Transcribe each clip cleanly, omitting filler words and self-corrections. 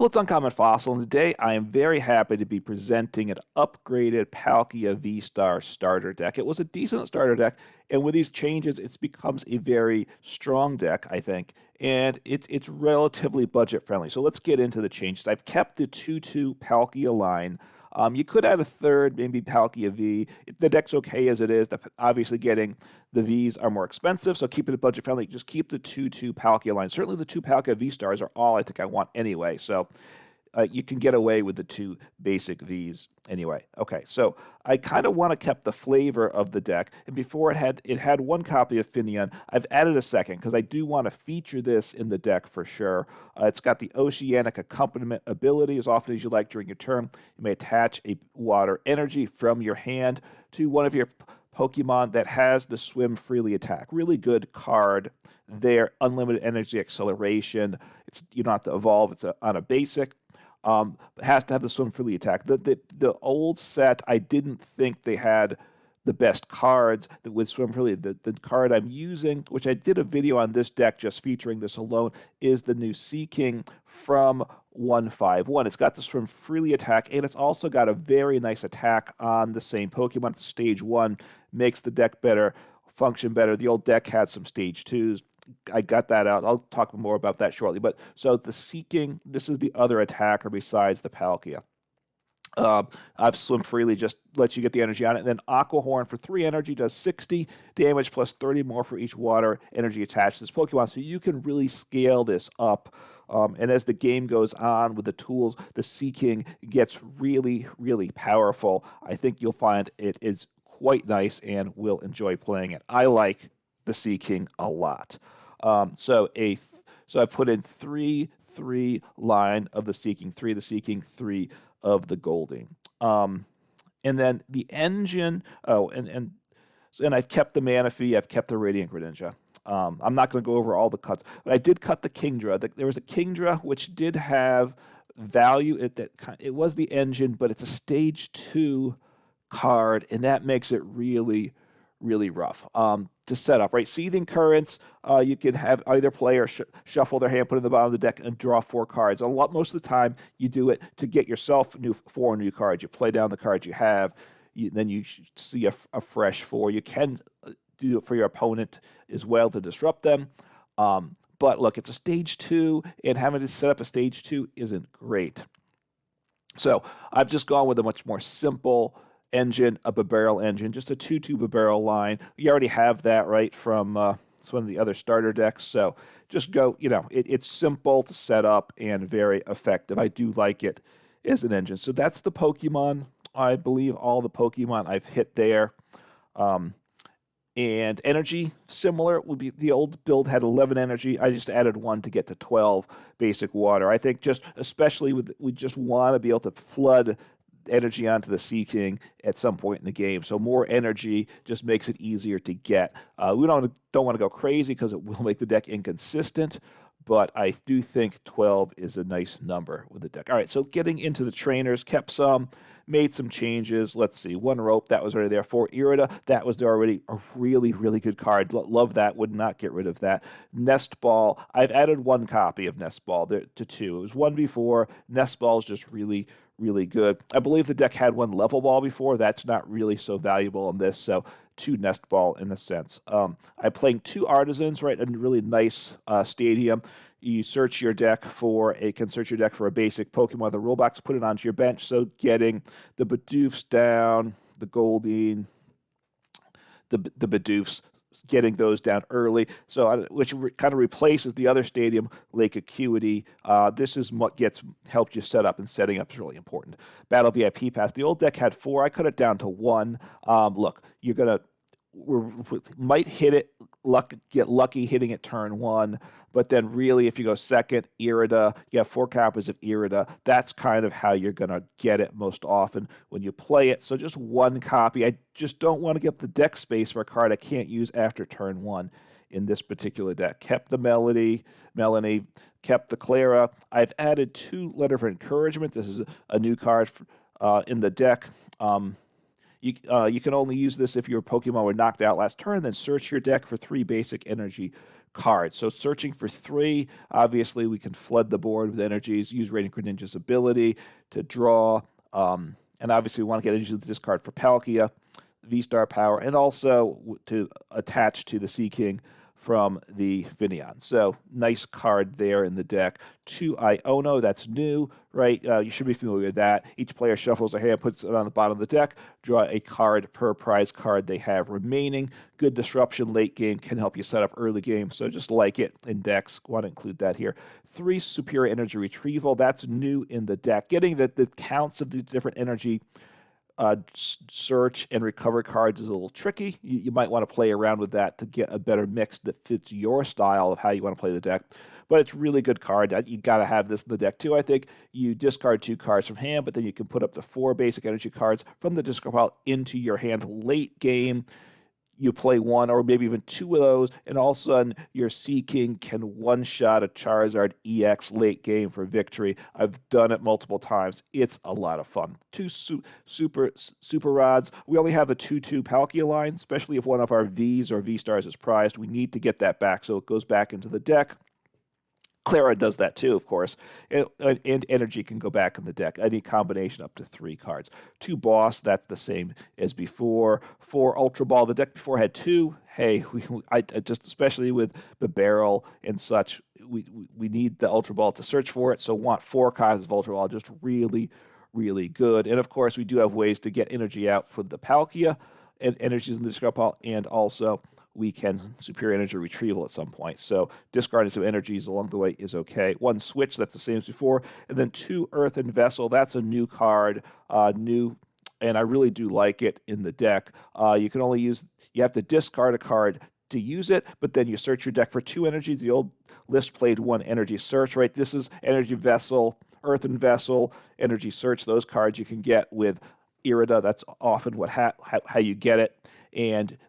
Well, it's Uncommon Fossil, and today I am very happy to be presenting an upgraded Palkia Vstar starter deck. It was a decent starter deck, and with these changes, it becomes a very strong deck, I think, and it's relatively budget friendly. So let's get into the changes. I've kept the 2-2 Palkia line. You could add a third, maybe Palkia V. The deck's okay as it is. Obviously, getting the Vs are more expensive, so keep it budget friendly. Just keep the 2-2 Palkia line. Certainly, the 2 Palkia V stars are all I think I want anyway. So you can get away with the 2 basic Vs anyway. Okay, so I kind of want to keep the flavor of the deck. And before it had 1 copy of Finneon. I've added a second because I do want to feature this in the deck for sure. It's got the Oceanic Accompaniment ability. As often as you like during your turn, you may attach a water energy from your hand to one of your Pokemon that has the Swim Freely attack. Really good card there. Unlimited energy acceleration. You don't have to evolve. It's on a basic. It has to have the Swim Freely attack. The old set, I didn't think they had the best cards with Swim Freely. The card I'm using, which I did a video on this deck just featuring this alone, is the new Seaking from 151. It's got the Swim Freely attack, and it's also got a very nice attack on the same Pokemon. It's stage 1, makes the deck better, function better. The old deck had some stage 2s. I got that out. I'll talk more about that shortly. But so the Seaking, this is the other attacker besides the Palkia. I've Swim Freely, just lets you get the energy on it. And then Aqua Horn for 3 energy does 60 damage plus 30 more for each water energy attached to this Pokemon. So you can really scale this up. And as the game goes on with the tools, the Seaking gets really, really powerful. I think you'll find it is quite nice and will enjoy playing it. I like the Seaking a lot. So I put in 3 line of the Seaking, 3 of the Seaking, 3 of the Goldeen. And then the engine, and I've kept the Manaphy, I've kept the Radiant Greninja. I'm not going to go over all the cuts, but I did cut the Kingdra. There was a Kingdra which did have value. It was the engine, but it's a stage 2 card, and that makes it really, really rough to set up, right? Seething Currents, you can have either player shuffle their hand, put it in the bottom of the deck, and draw 4 cards. Most of the time, you do it to get yourself 4 new cards. You play down the cards you have, then you see a fresh 4. You can do it for your opponent as well to disrupt them. But look, it's a stage 2, and having to set up a stage 2 isn't great. So I've just gone with a much more simple engine, a Bibarel engine, just a 2-2 Bibarel line. You already have that, right, from it's one of the other starter decks. So just go, it's simple to set up and very effective. I do like it as an engine. So that's the Pokemon. I believe all the Pokemon I've hit there. And energy, similar, would be the old build had 11 energy. I just added 1 to get to 12 basic water. I think especially we just want to be able to flood energy onto the Seaking at some point in the game. So more energy just makes it easier to get. We don't want to go crazy because it will make the deck inconsistent, but I do think 12 is a nice number with the deck. All right, so getting into the trainers, kept some, made some changes. Let's see, 1 rope, that was already there. 4 Irida, that was already a really, really good card. Love that, would not get rid of that. Nest Ball, I've added 1 copy of Nest Ball to 2. It was 1 before. Nest Ball is just really, really good. I believe the deck had 1 Level Ball before. That's not really so valuable in this, so 2 Nest Ball in a sense. I'm playing 2 Artazons, right, a really nice stadium. You search your deck for a basic Pokemon. The rule box, put it onto your bench. So getting the Bidoofs down, the Goldeen, the Bidoofs, getting those down early, so which kind of replaces the other stadium, Lake Acuity. This is what helped you set up, and setting up is really important. Battle VIP Pass. The old deck had 4. I cut it down to 1. Look, we might hit it, get lucky hitting it turn 1, but then really if you go second, Irida, you have 4 copies of Irida. That's kind of how you're going to get it most often when you play it. So just 1 copy. I just don't want to get the deck space for a card I can't use after turn 1 in this particular deck. Kept the Melony, kept the Klara. I've added 2 Letter of Encouragement. This is a new card in the deck. You can only use this if your Pokemon were knocked out last turn, then search your deck for 3 basic energy cards. So searching for 3, obviously we can flood the board with energies, use Radiant Greninja's ability to draw, and obviously we want to get into the discard for Palkia Vstar power, and also to attach to the Seaking from the Finneon. So nice card there in the deck. 2 Iono, that's new, right? You should be familiar with that. Each player shuffles their hand, puts it on the bottom of the deck, draw a card per prize card they have remaining. Good disruption late game, can help you set up early game, so just like it in decks. Want to include that here. 3 Superior Energy Retrieval, that's new in the deck. Getting the counts of the different energy search and recover cards is a little tricky. You might want to play around with that to get a better mix that fits your style of how you want to play the deck. But it's a really good card. You got to have this in the deck too, I think. You discard 2 cards from hand, but then you can put up to 4 basic energy cards from the discard pile into your hand late game. You play 1 or maybe even 2 of those, and all of a sudden your Seaking can one-shot a Charizard EX late game for victory. I've done it multiple times. It's a lot of fun. 2 super rods. We only have a 2/2 Palkia line, especially if one of our Vs or V-Stars is prized. We need to get that back, so it goes back into the deck. Klara does that too, of course, and energy can go back in the deck. Any combination up to 3 cards. 2 Boss, that's the same as before. 4 Ultra Ball, the deck before had 2. Hey, I just, especially with Bibarel and such, we need the Ultra Ball to search for it, so want 4 cards of Ultra Ball, just really, really good. And of course, we do have ways to get energy out for the Palkia, and energies in the discard pile, and also we can Superior Energy Retrieval at some point. So discarding some energies along the way is okay. 1 Switch, that's the same as before. And then 2 Earthen Vessel, that's a new card, new, and I really do like it in the deck. You can only use, you have to discard a card to use it, but then you search your deck for 2 energies. The old list played 1 energy search, right? This is Energy Vessel, Earthen Vessel, Energy Search. Those cards you can get with Irida. That's often what how you get it.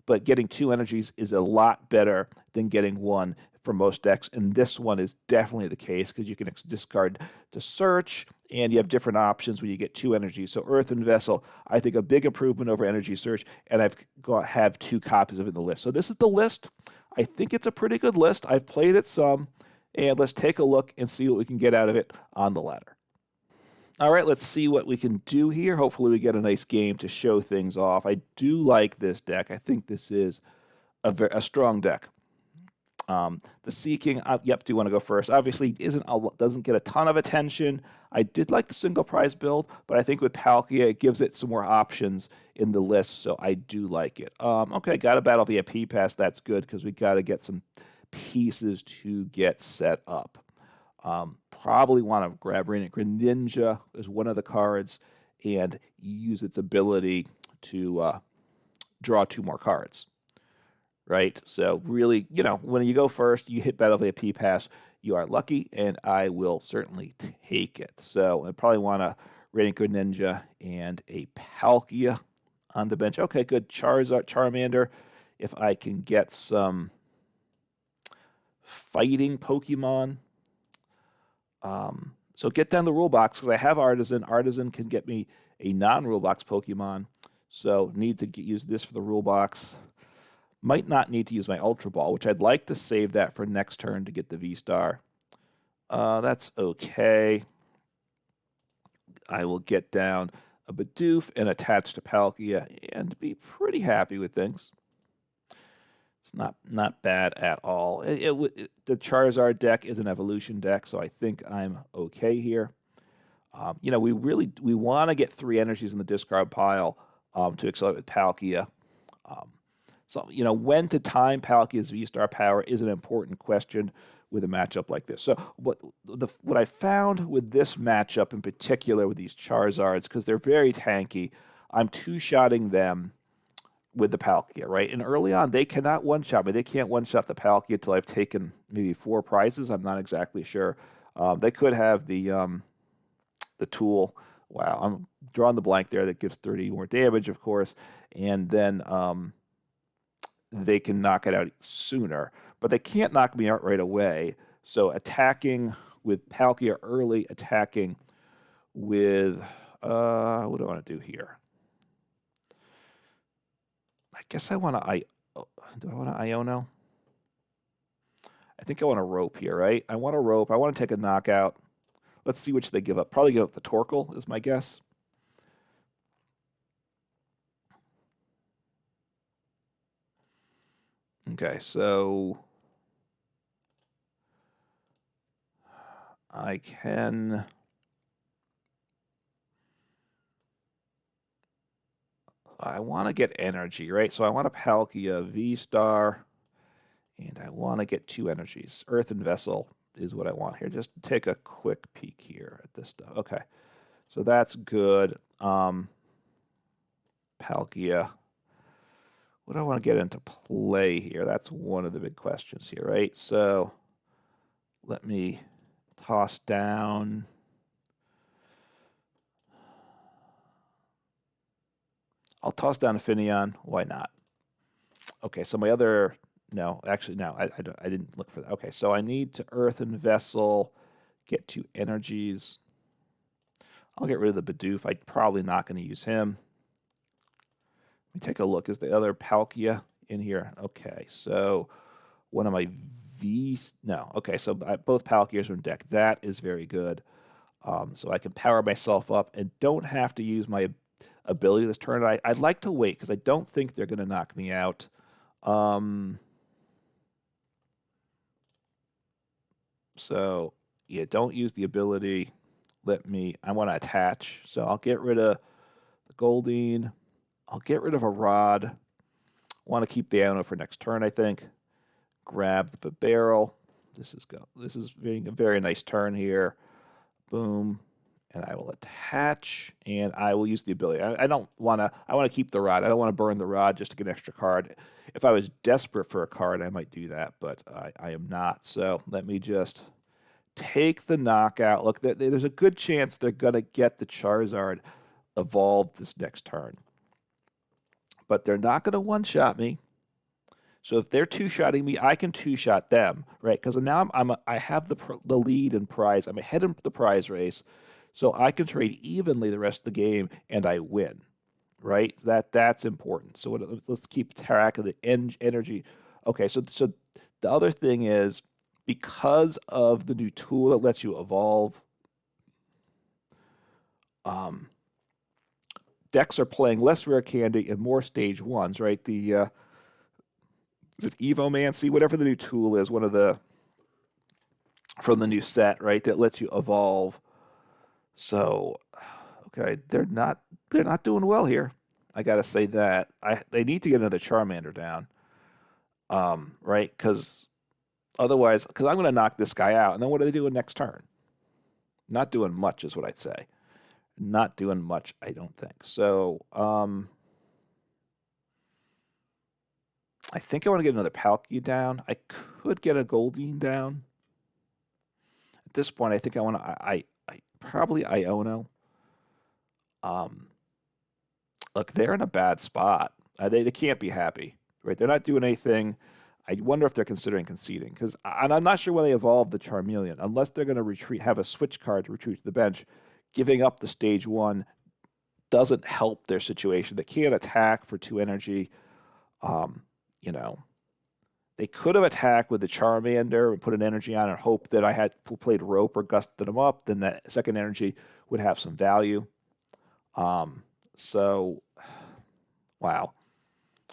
But getting 2 energies is a lot better than getting 1 for most decks, and this one is definitely the case because you can discard to search, and you have different options when you get 2 energies. So Earthen Vessel, I think a big improvement over energy search, and have 2 copies of it in the list. So this is the list. I think it's a pretty good list. I've played it some, and let's take a look and see what we can get out of it on the ladder. All right, let's see what we can do here. Hopefully we get a nice game to show things off. I do like this deck. I think this is a strong deck. The Seaking, yep, do you want to go first? Obviously doesn't get a ton of attention. I did like the single prize build, but I think with Palkia, it gives it some more options in the list, so I do like it. Okay, got a Battle VIP Pass. That's good because we got to get some pieces to get set up. Probably want to grab Radiant Greninja as one of the cards and use its ability to draw 2 more cards, right? So really, when you go first, you hit Battle VIP Pass, you are lucky, and I will certainly take it. So I probably want a Radiant Greninja and a Palkia on the bench. Okay, good. Charizard, Charmander. If I can get some fighting Pokemon. So get down the rule box because I have Artazon. Artazon can get me a non-rule box Pokemon. So need to use this for the rule box. Might not need to use my Ultra Ball, which I'd like to save that for next turn to get the V-Star. That's okay. I will get down a Bidoof and attach to Palkia and be pretty happy with things. It's not bad at all. The Charizard deck is an evolution deck, so I think I'm okay here. We want to get 3 energies in the discard pile to accelerate with Palkia. So when to time Palkia's V-Star power is an important question with a matchup like this. So what I found with this matchup in particular with these Charizards, because they're very tanky, I'm 2-shotting them with the Palkia, right? And early on, they cannot one-shot me. They can't one-shot the Palkia until I've taken maybe 4 prizes. I'm not exactly sure. They could have the tool. Wow, I'm drawing the blank there. That gives 30 more damage, of course. And then they can knock it out sooner. But they can't knock me out right away. So attacking with Palkia early, attacking with... what do I want to do here? I guess I want to... do I want to Iono? I think I want a rope here, right? I want a rope. I want to take a knockout. Let's see which they give up. Probably give up the Torkoal is my guess. Okay, so I can... I want to get energy, right? So I want a Palkia Vstar, and I want to get 2 energies. Earthen Vessel is what I want here. Just take a quick peek here at this stuff. Okay, so that's good. Palkia. What do I want to get into play here? That's one of the big questions here, right? So let me toss down. I'll toss down a Finneon. Why not? Okay, so my other... No, actually, no, I didn't look for that. Okay, so I need to Earthen Vessel, get 2 energies. I'll get rid of the Bidoof. I'm probably not going to use him. Let me take a look. Is the other Palkia in here? Okay, so one of my No, okay, so both Palkias are in deck. That is very good. So I can power myself up and don't have to use my ability this turn. I'd like to wait because I don't think they're going to knock me out. So, yeah, don't use the ability. I want to attach. So I'll get rid of the Goldeen. I'll get rid of a Rod. Want to keep the Iono for next turn, I think. Grab the Bibarel. This is being a very nice turn here. Boom. And I will attach, and I will use the ability. I want to keep the Rod. I don't want to burn the Rod just to get an extra card. If I was desperate for a card, I might do that, but I am not. So let me just take the knockout. Look, there's a good chance they're going to get the Charizard evolved this next turn. But they're not going to one-shot me. So if they're two-shotting me, I can two-shot them, right? Because now I have the lead in prize. I'm ahead in the prize race. So I can trade evenly the rest of the game, and I win, right? That's important. So let's keep track of the energy. Okay, so the other thing is, because of the new tool that lets you evolve, decks are playing less rare candy and more stage 1s, right? Is it Evomancy, whatever the new tool is, from the new set, right? That lets you evolve. So, okay, they're not doing well here. I gotta say that they need to get another Charmander down, right? Because otherwise, I'm going to knock this guy out, and then what are they doing next turn? Not doing much is what I'd say. Not doing much, I don't think. So, I think I want to get another Palkia down. I could get a Goldeen down. At this point, I think I want to. Probably Iono. Look, they're in a bad spot. They can't be happy, right? They're not doing anything. I wonder if they're considering conceding, and I'm not sure when they evolve the Charmeleon, unless they're going to have a switch card to retreat to the bench. Giving up the stage 1 doesn't help their situation. They can't attack for 2 energy. They could have attacked with the Charmander and put an energy on and hope that I had played Rope or gusted them up. Then that second energy would have some value. So, wow.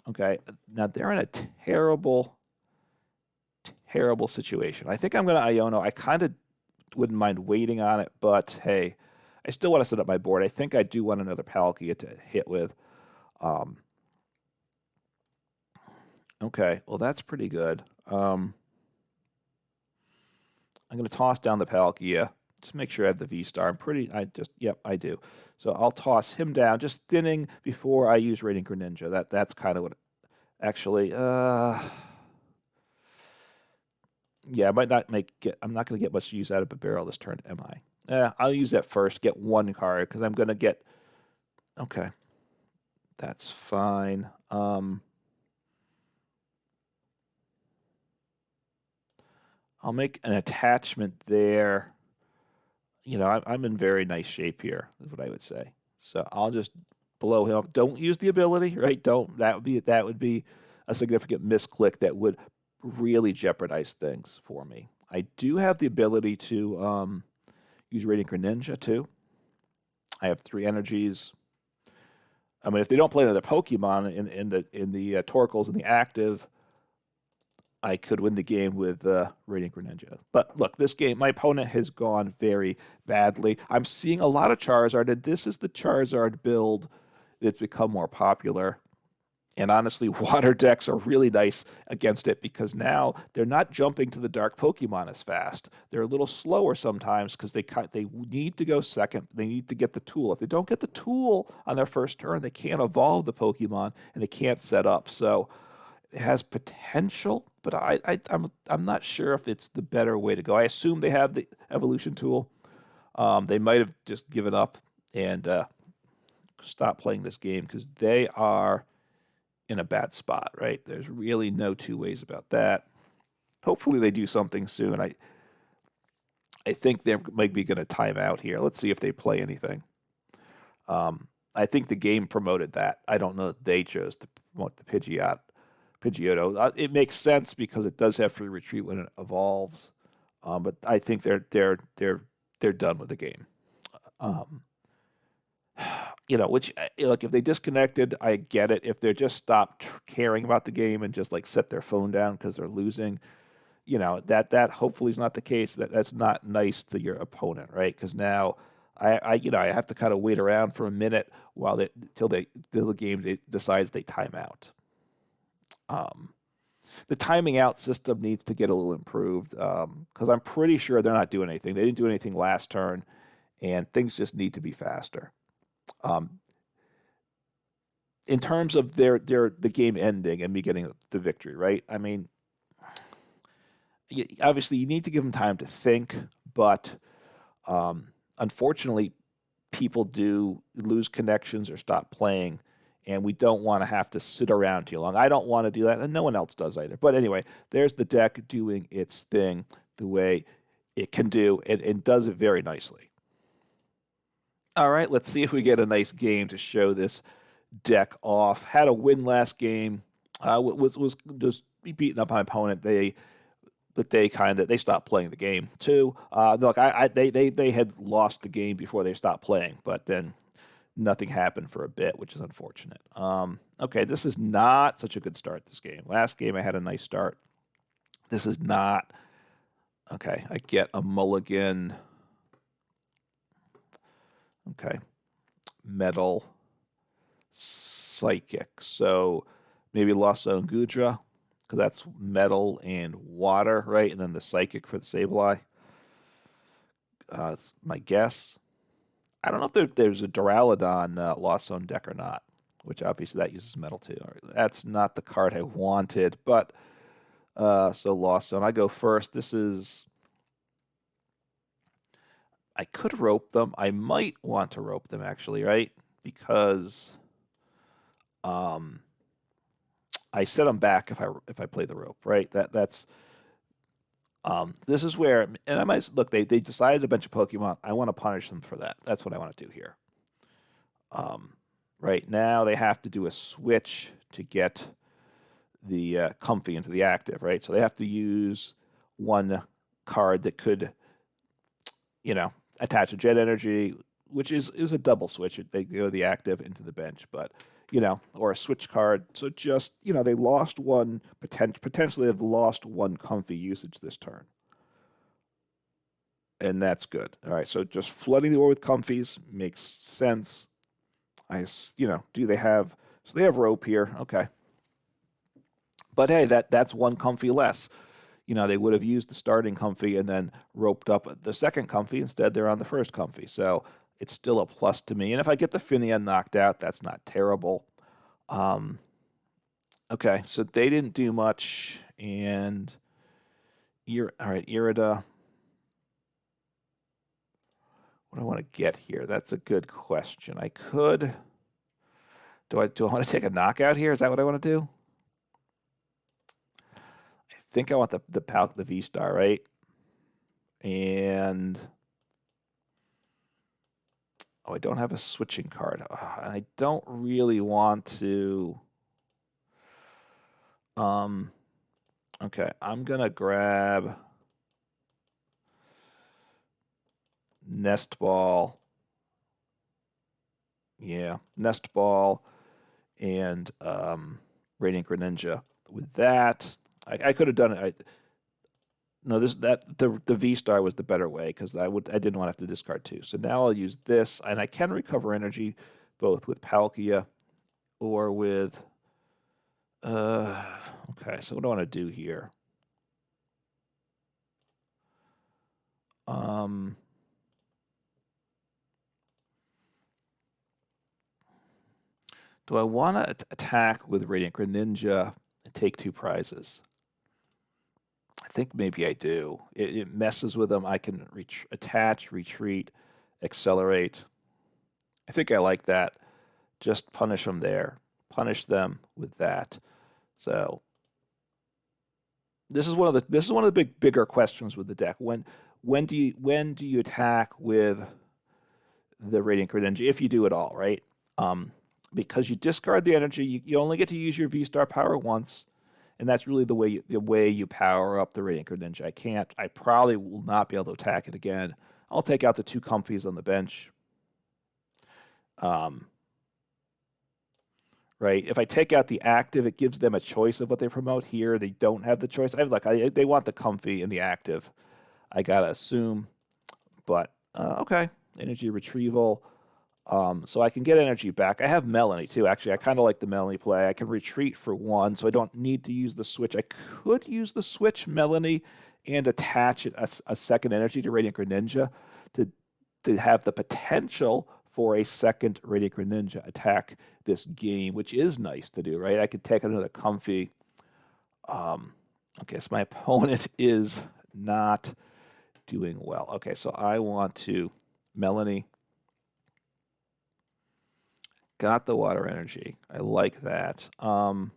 Okay, now they're in a terrible situation. I think I'm going to Iono. I kind of wouldn't mind waiting on it, but hey, I still want to set up my board. I think I do want another Palkia to hit with. Okay, well, that's pretty good. I'm going to toss down the Palkia. Just make sure I have the V-Star. Yep, I do. So I'll toss him down, just thinning before I use Radiant Greninja. That's kind of what... Actually, yeah, I might not I'm not going to get much use out of Bibarel this turn, am I? I'll use that first, get 1 card, because I'm going to get... Okay. That's fine. I'll make an attachment there. I'm in very nice shape here, is what I would say. So I'll just blow him up. Don't use the ability, right? Don't. That would be a significant misclick that would really jeopardize things for me. I do have the ability to use Radiant Greninja too. I have 3 energies. I mean, if they don't play another Pokemon in the Torkoals and the active, I could win the game with Radiant Greninja. But look, this game, my opponent has gone very badly. I'm seeing a lot of Charizard, and this is the Charizard build that's become more popular. And honestly, water decks are really nice against it because now they're not jumping to the dark Pokemon as fast. They're a little slower sometimes because they need to go second. They need to get the tool. If they don't get the tool on their first turn, they can't evolve the Pokemon and they can't set up. So it has potential, but I'm not sure if it's the better way to go. I assume they have the evolution tool. They might have just given up and stopped playing this game because they are in a bad spot, right? There's really no two ways about that. Hopefully they do something soon. I think they might be going to time out here. Let's see if they play anything. I think the game promoted that. I don't know that they chose to promote the Pidgeotto. It makes sense because it does have free retreat when it evolves, but I think they're done with the game. Which, like, if they disconnected, I get it. If they're just stopped caring about the game and just like set their phone down because they're losing, that hopefully is not the case. That's not nice to your opponent, right? Because now I have to kind of wait around for a minute till the game decides they time out. The timing out system needs to get a little improved because I'm pretty sure they're not doing anything. They didn't do anything last turn, and things just need to be faster. In terms of the game ending and me getting the victory, right? I mean, obviously you need to give them time to think, but unfortunately, people do lose connections or stop playing, and we don't want to have to sit around too long. I don't want to do that, and no one else does either. But anyway, there's the deck doing its thing the way it can do, and does it very nicely. All right, let's see if we get a nice game to show this deck off. Had a win last game. Was just beating up my opponent. They stopped playing the game too. Look, they had lost the game before they stopped playing, but then nothing happened for a bit, which is unfortunate. Okay, this is not such a good start. This game. Last game I had a nice start. This is not. Okay, I get a mulligan. Okay, metal, psychic. So maybe Lost Zone Gudra, because that's metal and water, right? And then the psychic for the Sableye. It's my guess. I don't know if there's a Duraludon Lost Zone deck or not, which obviously that uses metal too. That's not the card I wanted, but so Lost Zone. I go first. This is. I could rope them. I might want to rope them actually, right? Because I set them back if I play the rope, right? That's this is where, and I might look. They decided a bunch of Pokemon. I want to punish them for that. That's what I want to do here. Right now they have to do a switch to get the Comfy into the active, right? So they have to use one card that could, attach a Jet Energy, which is a double switch. They go the active into the bench, but or a switch card. So just they lost one potentially have lost one Comfy usage this turn, and that's good. All right, so just flooding the board with Comfies makes sense. Do they have? So they have rope here, okay. But hey, that's one Comfy less. They would have used the starting Comfy and then roped up the second Comfy. Instead, they're on the first Comfy. So it's still a plus to me. And if I get the Finneon knocked out, that's not terrible. Okay, so they didn't do much. And all right, Irida. What do I want to get here? That's a good question. I could. Do I want to take a knockout here? Is that what I want to do? I think I want the Palkia Vstar, right? And I don't have a switching card. And I don't really want to Okay, I'm going to grab Nest Ball. Yeah, Nest Ball and Radiant Greninja. With that, I could have done it. No, the V-Star was the better way because I didn't want to have to discard two. So now I'll use this, and I can recover energy both with Palkia or with okay, so what do I want to do here? Do I want to attack with Radiant Greninja and take two prizes? I think maybe I do. It messes with them. I can attach, retreat, accelerate. I think I like that. Just punish them there. Punish them with that. So this is one of the bigger questions with the deck. When do you attack with the Radiant Greninja, if you do at all, right? Because you discard the energy, you only get to use your V-Star power once, and that's really the way you power up the Radiant Greninja. I probably will not be able to attack it again. I'll take out the two comfies on the bench. Right? If I take out the active, it gives them a choice of what they promote. Here, they don't have the choice. They want the comfy and the active. I gotta assume, but okay. Energy retrieval. So I can get energy back. I have Melony too. Actually, I kind of like the Melony play. I can retreat for one, so I don't need to use the switch. I could use the switch Melony and attach a second energy to Radiant Greninja to have the potential for a second Radiant Greninja attack this game, which is nice to do, right? I could take another comfy. Okay, so my opponent is not doing well. Okay, so I want to Melony. Got the water energy. I like that. Do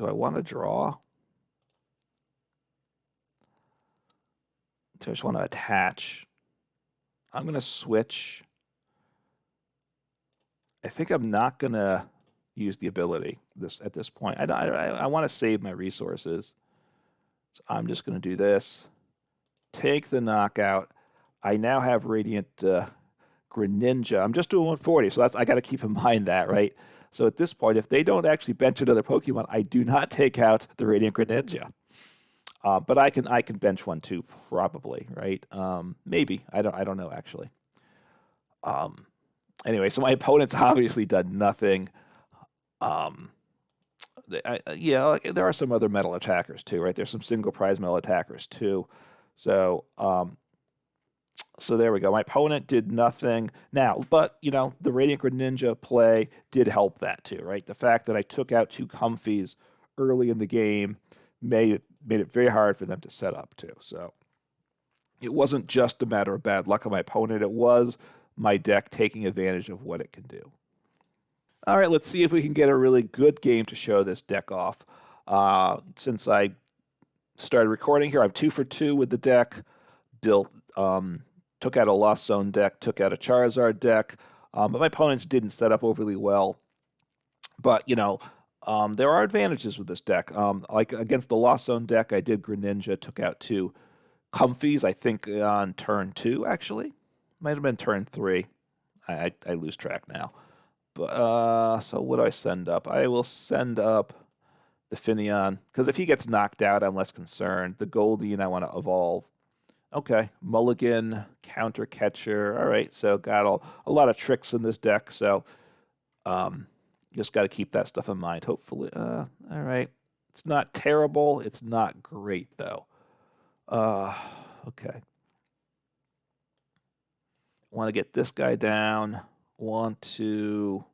I want to draw? Do I just want to attach? I'm going to switch. I think I'm not going to use the ability at this point. I want to save my resources. So I'm just going to do this. Take the knockout. I now have Radiant Greninja. I'm just doing 140, so I got to keep in mind that, right? So at this point, if they don't actually bench another Pokemon, I do not take out the Radiant Greninja. But I can bench one too, probably, right? Maybe. I don't know actually. Anyway, so my opponent's obviously done nothing. Yeah, there are some other metal attackers too, right? There's some single prize metal attackers too. So so there we go. My opponent did nothing now, but the Radiant Greninja play did help that too, right? The fact that I took out two comfies early in the game made it very hard for them to set up too. So it wasn't just a matter of bad luck on my opponent. It was my deck taking advantage of what it can do. All right, let's see if we can get a really good game to show this deck off. Since I started recording here, I'm 2 for 2 with the deck. Took out a Lost Zone deck, took out a Charizard deck, but my opponents didn't set up overly well. But, there are advantages with this deck. Like against the Lost Zone deck, I did Greninja, took out two comfies, I think on turn 2, actually. Might have been turn 3. I lose track now. But so what do I send up? I will send up the Finneon, because if he gets knocked out, I'm less concerned. The Goldeen, I want to evolve. Okay, Mulligan, Counter Catcher. All right, so got a lot of tricks in this deck, so just got to keep that stuff in mind. Hopefully, all right. It's not terrible. It's not great, though. Okay. Want to get this guy down. Want to...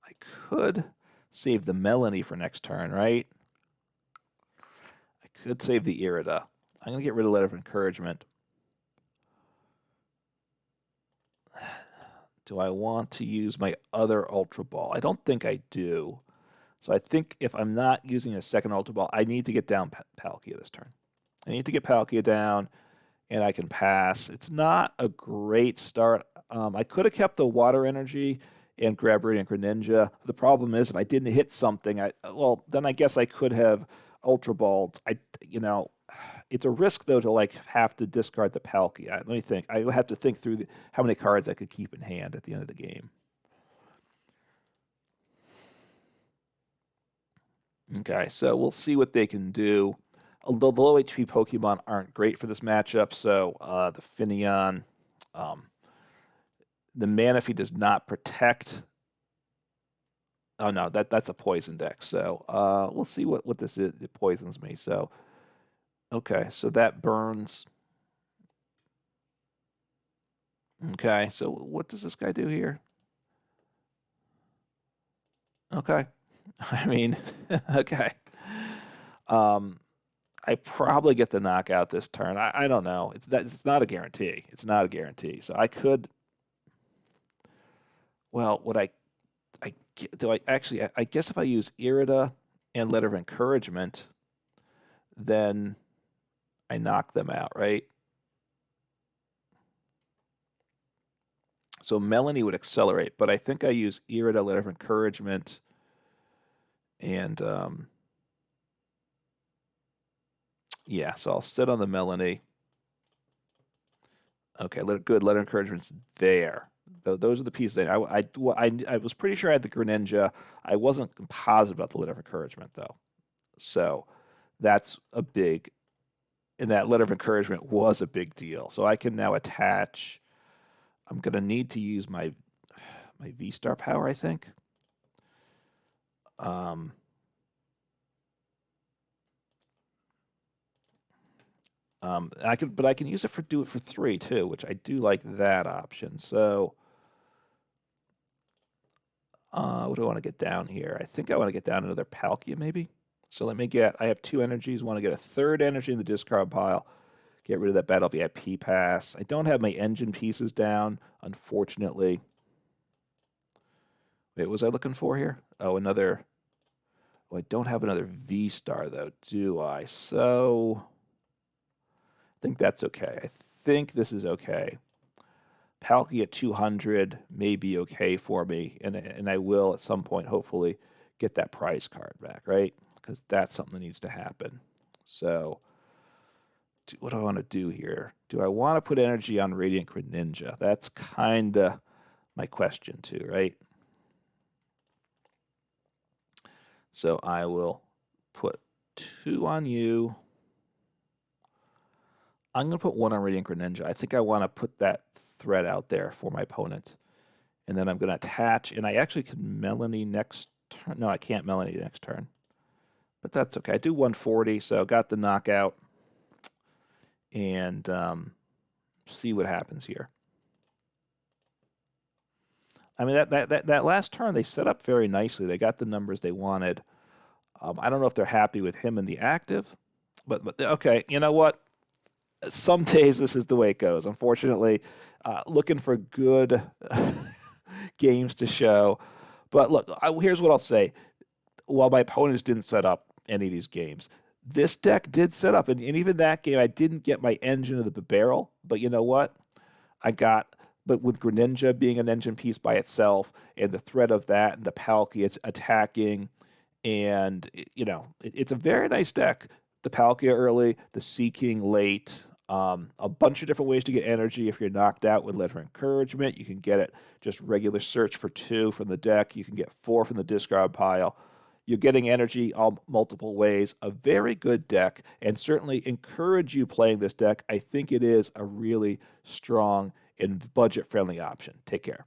I could save the Melony for next turn, right? I could save the Irida. I'm going to get rid of Letter of Encouragement. Do I want to use my other Ultra Ball? I don't think I do. So I think if I'm not using a second Ultra Ball, I need to get down Palkia this turn. I need to get Palkia down, and I can pass. It's not a great start. I could have kept the Water Energy and grabbed Radiant Greninja. The problem is if I didn't hit something, well, then I guess I could have Ultra Balled. It's a risk though to like have to discard the Palkia. Let me think. I would have to think through how many cards I could keep in hand at the end of the game. Okay, so we'll see what they can do. The low HP Pokemon aren't great for this matchup, so the Finneon, the Manaphy does not protect. Oh no, that's a poison deck. So we'll see what this is. It poisons me. So okay, so that burns. Okay, so what does this guy do here? Okay, I mean, okay. I probably get the knockout this turn. I don't know. It's not a guarantee. It's not a guarantee. So I could. Well, what I guess if I use Irida and Letter of Encouragement, then I knock them out, right? So Melony would accelerate, but I think I use Irida, Letter of Encouragement, and yeah, so I'll sit on the Melony. Okay, good. Letter of Encouragement's there. Those are the pieces. I was pretty sure I had the Greninja. I wasn't positive about the Letter of Encouragement, though. So that's a big... And that Letter of Encouragement was a big deal. So I can now attach... I'm going to need to use my Vstar power, I think. I can use it for 3 too, which I do like that option. So, what do I want to get down here? I think I want to get down another Palkia maybe. So I have 2 energies. Want to get a 3rd energy in the discard pile. Get rid of that Battle VIP Pass. I don't have my engine pieces down, unfortunately. Wait, what was I looking for here? Oh, another. Oh, I don't have another Vstar though, do I? So. I think that's okay. I think this is okay. Palkia at 200 may be okay for me, and I will at some point hopefully get that prize card back, right? Because that's something that needs to happen. So what do I want to do here? Do I want to put energy on Radiant Greninja? That's kind of my question too, right? So I will put 2 on you. I'm going to put 1 on Radiant Greninja. I think I want to put that threat out there for my opponent. And then I'm going to attach, and I actually can Melony next turn. No, I can't Melony next turn. But that's okay. I do 140, so got the knockout. And see what happens here. I mean, that last turn, they set up very nicely. They got the numbers they wanted. I don't know if they're happy with him in the active. But okay, you know what? Some days this is the way it goes. Unfortunately, looking for good games to show. But look, here's what I'll say. While my opponents didn't set up any of these games, this deck did set up. And even that game, I didn't get my engine of the Bibarel. But you know what? But with Greninja being an engine piece by itself, and the threat of that, and the Palkia it's attacking, and it's a very nice deck. The Palkia early, the Seaking late, a bunch of different ways to get energy. If you're knocked out with Letter of Encouragement, you can get it just regular search for 2 from the deck. You can get 4 from the discard pile. You're getting energy all multiple ways. A very good deck, and certainly encourage you playing this deck. I think it is a really strong and budget-friendly option. Take care.